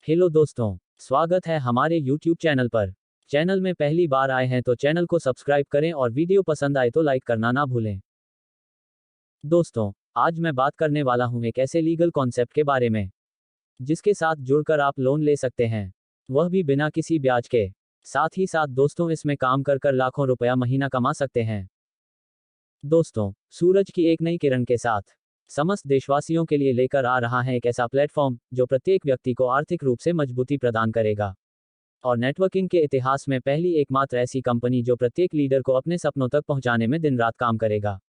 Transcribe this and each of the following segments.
Hello दोस्तों, स्वागत है हमारे YouTube चैनल पर। चैनल में पहली बार आए हैं तो चैनल को सब्सक्राइब करें और वीडियो पसंद आए तो लाइक करना ना भूलें। दोस्तों, आज मैं बात करने वाला हूं एक ऐसे लीगल कॉन्सेप्ट के बारे में जिसके साथ जुड़कर आप लोन ले सकते हैं, वह भी बिना किसी ब्याज के। साथ ही साथ दोस्तों, इसमें काम कर कर लाखों रुपया महीना कमा सकते हैं। दोस्तों, सूरज की एक नई किरण के साथ समस्त देशवासियों के लिए लेकर आ रहा है एक ऐसा प्लेटफॉर्म जो प्रत्येक व्यक्ति को आर्थिक रूप से मजबूती प्रदान करेगा और नेटवर्किंग के इतिहास में पहली एकमात्र ऐसी कंपनी जो प्रत्येक लीडर को अपने सपनों तक पहुंचाने में दिन रात काम करेगा।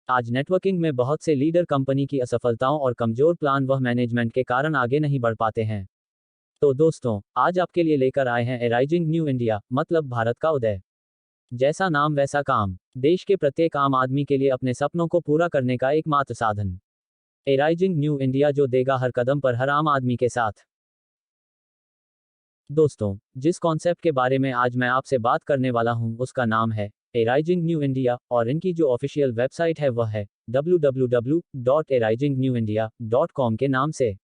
आज नेटवर्किंग में बहुत से लीडर कंपनी की असफलताओं और कमजोर प्लान व मैनेजमेंट के कारण आगे नहीं बढ़ पाते हैं। तो दोस्तों, आज आपके लिए लेकर आए हैं ए राइजिंग न्यू इंडिया, मतलब भारत का उदय। जैसा नाम वैसा काम, देश के प्रत्येक आम आदमी के लिए अपने सपनों को पूरा करने का एकमात्र साधन। ए राइजिंग न्यू इंडिया जो देगा हर कदम पर हर आम आदमी के साथ। दोस्तों, जिस कॉन्सेप्ट के बारे में आज मैं आपसे बात करने वाला हूं उसका नाम है ए राइजिंग न्यू इंडिया और इनकी जो ऑफिशियल वेबसाइट है वह है www.erasingnewindia.com के नाम से।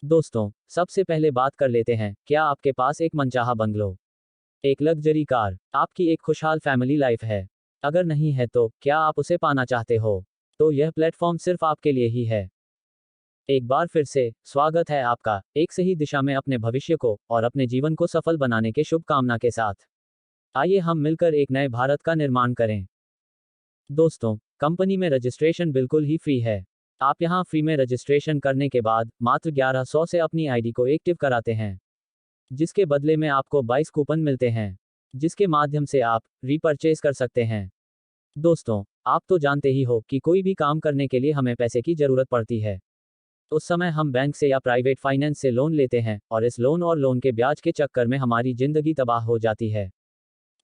दोस्तों, सबसे पहले बात कर लेते हैं, क्या आपके पास एक मनचाहा बंगलो, एक लग्जरी कार, आपकी एक खुशहाल फैमिली लाइफ है? अगर नहीं है तो क्या आप उसे पाना चाहते हो? तो यह प्लेटफॉर्म सिर्फ आपके लिए ही है। एक बार फिर से स्वागत है आपका एक सही दिशा में अपने भविष्य को और अपने जीवन को सफल बनाने के शुभकामना के साथ। आइए हम मिलकर एक नए भारत का निर्माण करें। दोस्तों, कंपनी में रजिस्ट्रेशन बिल्कुल ही फ्री है। आप यहां फ्री में रजिस्ट्रेशन करने के बाद मात्र 1100 से अपनी आईडी को एक्टिव कराते हैं, जिसके बदले में आपको 22 कूपन मिलते हैं, जिसके माध्यम से आप रीपरचेज कर सकते हैं। दोस्तों, आप तो जानते ही हो कि कोई भी काम करने के लिए हमें पैसे की जरूरत पड़ती है। उस समय हम बैंक से या प्राइवेट फाइनेंस से लोन लेते हैं और इस लोन और लोन के ब्याज के चक्कर में हमारी जिंदगी तबाह हो जाती है।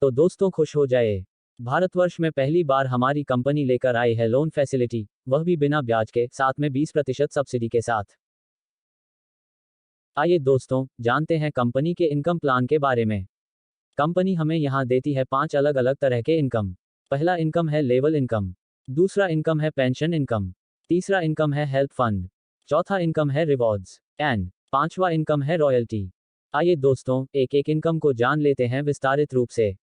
तो दोस्तों, खुश हो जाए, भारतवर्ष में पहली बार हमारी कंपनी लेकर आई है लोन फैसिलिटी, वह भी बिना ब्याज के, साथ में 20% सब्सिडी के साथ। आइए दोस्तों, जानते हैं कंपनी के इनकम प्लान के बारे में। कंपनी हमें यहाँ देती है 5 अलग अलग तरह के इनकम। पहला इनकम है लेवल इनकम, दूसरा इनकम है पेंशन इनकम, तीसरा इनकम है हेल्थ फंड, चौथा इनकम है रिवॉर्ड्स एंड पांचवा इनकम है रॉयल्टी। आइए दोस्तों, एक एक इनकम को जान लेते हैं विस्तारित रूप से।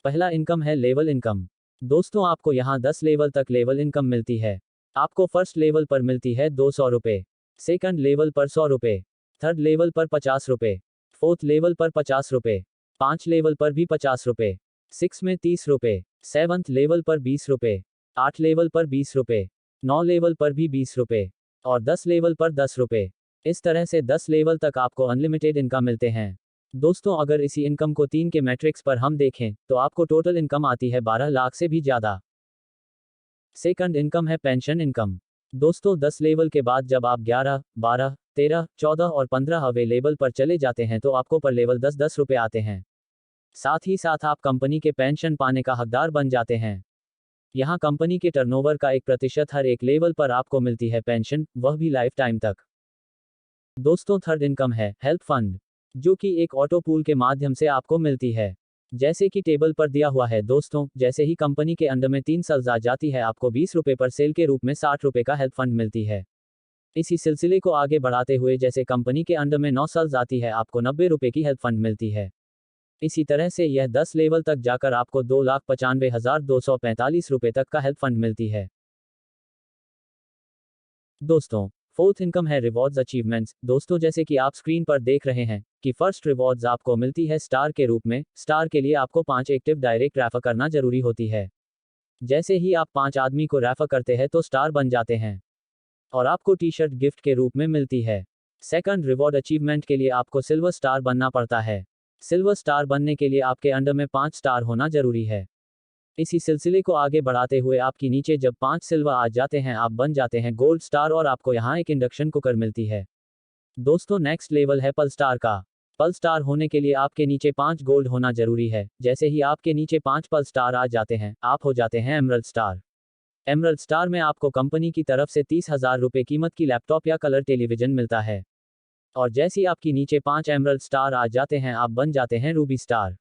पहला इनकम है लेवल इनकम। दोस्तों, आपको यहाँ 10 लेवल तक लेवल इनकम मिलती है। आपको फर्स्ट लेवल पर मिलती है 200 रुपये, सेकंड लेवल पर 100 रुपये, थर्ड लेवल पर 50 रुपये, फोर्थ लेवल पर 50 रुपये, 5 लेवल पर भी 50 रुपये, 6 में 30 रुपये, 7th लेवल पर 20 रुपये, 8 लेवल पर 20 रुपये, 9 लेवल पर भी 20 रुपये और 10 लेवल पर 10 रुपये। इस तरह से 10 लेवल तक आपको अनलिमिटेड इनकम मिलते हैं। दोस्तों, अगर इसी इनकम को 3 के मैट्रिक्स पर हम देखें तो आपको टोटल इनकम आती है 12 लाख से भी ज़्यादा। सेकंड इनकम है पेंशन इनकम। दोस्तों, 10 लेवल के बाद जब आप 11, 12, 13, 14 और 15वें लेवल पर चले जाते हैं तो आपको पर लेवल 10-10 रुपये आते हैं। साथ ही साथ आप कंपनी के पेंशन पाने का हकदार बन जाते हैं। यहाँ कंपनी के टर्नओवर का 1% हर एक लेवल पर आपको मिलती है पेंशन, वह भी लाइफ टाइम तक। दोस्तों, थर्ड इनकम है हेल्थ फंड, जो कि एक ऑटो पूल के माध्यम से आपको मिलती है। जैसे कि टेबल पर दिया हुआ है दोस्तों, जैसे ही कंपनी के अंडर में 3 साल आ जाती है आपको 20 रुपये पर सेल के रूप में 60 रुपये का हेल्थ फंड मिलती है। इसी सिलसिले को आगे बढ़ाते हुए जैसे कंपनी के अंडर में 9 साल आती है आपको 90 रुपये की हेल्थ फंड मिलती है। इसी तरह से यह 10 लेवल तक जाकर आपको 2,95,245 रुपये तक का हेल्थ फंड मिलती है। दोस्तों, फोर्थ इनकम है रिवॉर्ड्स अचीवमेंट्स। दोस्तों, जैसे कि आप स्क्रीन पर देख रहे हैं कि फर्स्ट रिवॉर्ड्स आपको मिलती है स्टार के रूप में। स्टार के लिए आपको 5 एक्टिव डायरेक्ट रेफर करना जरूरी होती है। जैसे ही आप 5 आदमी को रेफर करते हैं तो स्टार बन जाते हैं और आपको टी शर्ट गिफ्ट के रूप में मिलती है। सेकंड रिवॉर्ड अचीवमेंट के लिए आपको सिल्वर स्टार बनना पड़ता है। सिल्वर स्टार बनने के लिए आपके अंडर में 5 स्टार होना जरूरी है। इसी सिलसिले को आगे बढ़ाते हुए आपकी नीचे जब 5 सिल्वर आ जाते हैं आप बन जाते हैं गोल्ड स्टार और आपको यहाँ एक इंडक्शन कुकर मिलती है। दोस्तों, नेक्स्ट लेवल है पल स्टार का। पल स्टार होने के लिए आपके नीचे 5 गोल्ड होना जरूरी है। जैसे ही आपके नीचे 5 पल स्टार आ जाते हैं आप हो जाते हैं एमरल्ड स्टार। एमरल्ड स्टार में आपको कंपनी की तरफ से 30,000 रुपये कीमत की लैपटॉप या कलर टेलीविजन मिलता है। और जैसे ही आपकी नीचे 5 एमरल्ड स्टार आ जाते हैं आप बन जाते हैं रूबी स्टार।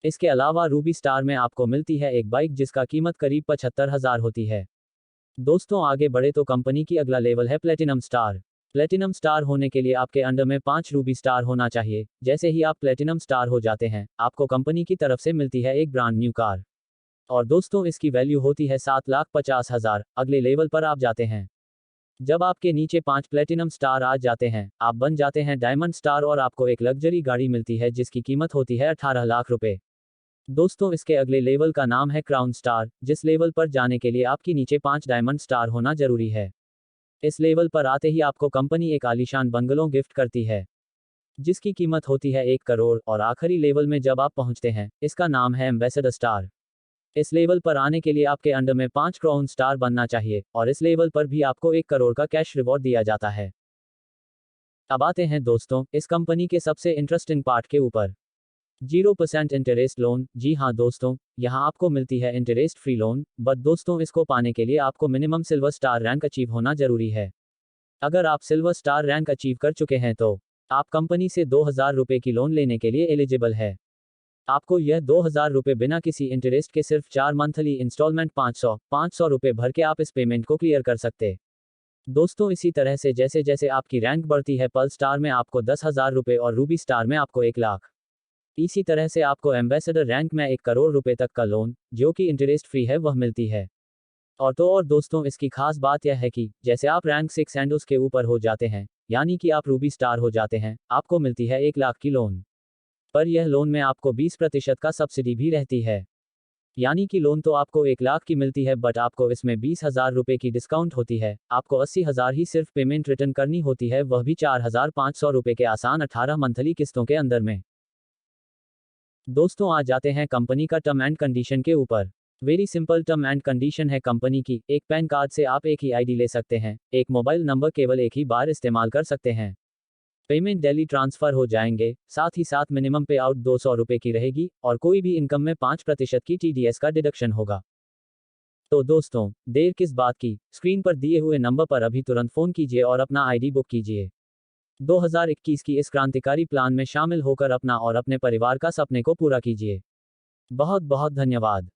इसके अलावा रूबी स्टार में आपको मिलती है एक बाइक जिसका कीमत करीब 75,000 होती है। दोस्तों, आगे बढ़े तो कंपनी की अगला लेवल है प्लेटिनम स्टार। प्लेटिनम स्टार होने के लिए आपके अंडर में 5 रूबी स्टार होना चाहिए। जैसे ही आप प्लेटिनम स्टार हो जाते हैं, आपको कंपनी की तरफ से मिलती है एक ब्रांड न्यू कार। और दोस्तों, इसकी वैल्यू होती है 7,50,000। अगले लेवल पर आप जाते हैं। जब आपके नीचे 5 प्लेटिनम स्टार आ जाते हैं, आप बन जाते हैं डायमंड स्टार और आपको एक लग्जरी गाड़ी मिलती है जिसकी कीमत होती है 18 लाख रुपए। दोस्तों, इसके अगले लेवल का नाम है क्राउन स्टार, जिस लेवल पर जाने के लिए आपकी नीचे 5 डायमंड स्टार होना जरूरी है। इस लेवल पर आते ही आपको कंपनी एक आलीशान बंगलो गिफ्ट करती है जिसकी कीमत होती है 1 करोड़। और आखिरी लेवल में जब आप पहुंचते हैं, इसका नाम है एम्बेसडर स्टार। इस लेवल पर आने के लिए आपके अंडर में 5 क्राउन स्टार बनना चाहिए और इस लेवल पर भी आपको 1 करोड़ का कैश रिवॉर्ड दिया जाता है। अब आते हैं दोस्तों, इस कंपनी के सबसे इंटरेस्टिंग पार्ट के ऊपर। 0% इंटरेस्ट लोन। जी हाँ दोस्तों, यहाँ आपको मिलती है इंटरेस्ट फ्री लोन, बट दोस्तों, इसको पाने के लिए आपको minimum silver star rank achieve होना जरूरी है। अगर आप सिल्वर स्टार रैंक अचीव कर चुके हैं तो आप कंपनी से 2,000 रुपए की लोन लेने के लिए एलिजिबल है। आपको यह 2,000 रुपए बिना किसी इंटरेस्ट के सिर्फ 4 मंथली इंस्टॉलमेंट 500 रुपए भर के आप इस पेमेंट को क्लियर कर सकते। दोस्तों, इसी तरह से जैसे जैसे आपकी रैंक बढ़ती है, पर्ल स्टार में आपको 10,000 रुपए और रूबी स्टार में आपको 1 लाख, इसी तरह से आपको एम्बेसडर रैंक में 1 करोड़ रुपए तक का लोन, जो कि इंटरेस्ट फ्री है, वह मिलती है। और दोस्तों, इसकी खास बात यह है कि जैसे आप रैंक 6 एंड उसके ऊपर हो जाते हैं, यानी कि आप रूबी स्टार हो जाते हैं, आपको मिलती है 1 लाख की लोन। पर यह लोन में आपको 20% का सब्सिडी भी रहती है। यानी कि लोन तो आपको 1 लाख की मिलती है, बट आपको इसमें 20,000 रुपए की डिस्काउंट होती है। आपको 80,000 ही सिर्फ पेमेंट रिटर्न करनी होती है, वह भी 4,500 रुपए के आसान 18 मंथली किस्तों के अंदर में। दोस्तों, आ जाते हैं कंपनी का टर्म एंड कंडीशन के ऊपर। Very simple term and condition है कंपनी की। एक पैन कार्ड से आप एक ही आईडी ले सकते हैं, एक मोबाइल नंबर केवल एक ही बार इस्तेमाल कर सकते हैं। पेमेंट डेली ट्रांसफर हो जाएंगे, साथ ही साथ मिनिमम पे आउट 200 रुपए की रहेगी और कोई भी इनकम में 5% की TDS का डिडक्शन होगा। तो दोस्तों, देर किस बात की, स्क्रीन पर दिए हुए नंबर पर अभी तुरंत फोन कीजिए और अपना आईडी बुक कीजिए। 2021 की इस क्रांतिकारी प्लान में शामिल होकर अपना और अपने परिवार का सपने को पूरा कीजिए। बहुत बहुत धन्यवाद।